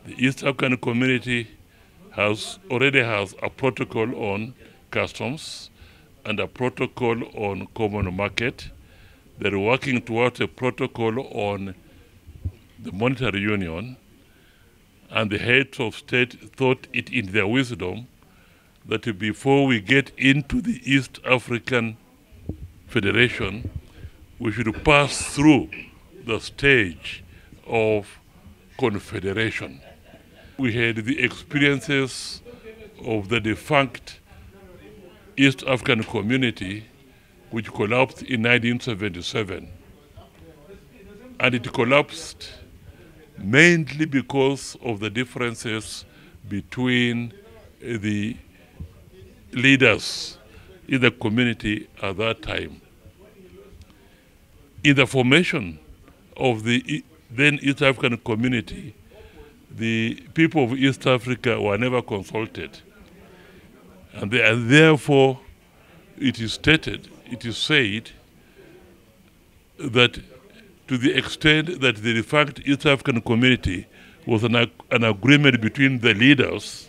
The East African Community already has a protocol on customs and a protocol on common market. They're working towards a protocol on the monetary union, and the heads of state thought it in their wisdom that before we get into the East African Federation, we should pass through the stage of confederation. We had the experiences of the defunct East African Community, which collapsed in 1977. And it collapsed mainly because of the differences between the leaders in the community at that time. In the formation of the then East African Community, the people of East Africa were never consulted. And therefore, it is said that to the extent that the defunct East African Community was an agreement between the leaders,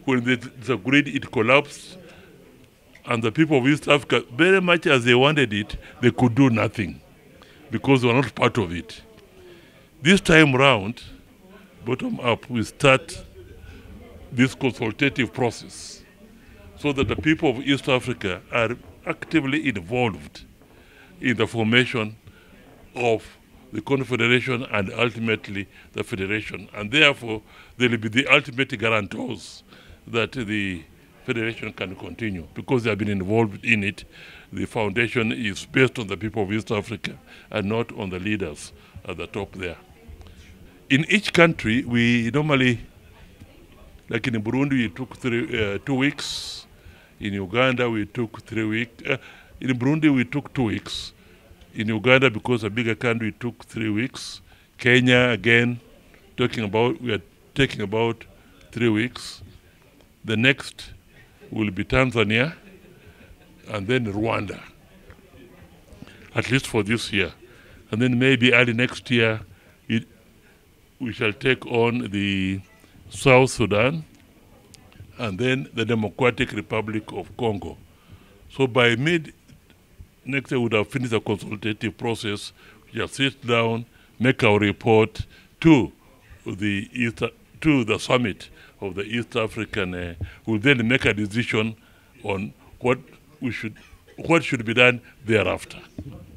when they disagreed, it collapsed, and the people of East Africa, very much as they wanted it, they could do nothing because they were not part of it. This time round, bottom up, we start this consultative process so that the people of East Africa are actively involved in the formation of the confederation and ultimately the federation. And therefore, they will be the ultimate guarantors that the federation can continue because they have been involved in it. The foundation is based on the people of East Africa and not on the leaders at the top there. In each country, we normally, like in Burundi, we took 2 weeks. In Uganda, we took 3 weeks. In Burundi, we took 2 weeks. In Uganda, because a bigger country, we took 3 weeks. Kenya, again, we are taking about 3 weeks. The next will be Tanzania, and then Rwanda, at least for this year. And then maybe early next year, we shall take on the South Sudan and then the Democratic Republic of Congo. So by mid next year, we would have finished the consultative process. We shall sit down, make our report to the summit of the East African. We'll then make a decision on what should be done thereafter.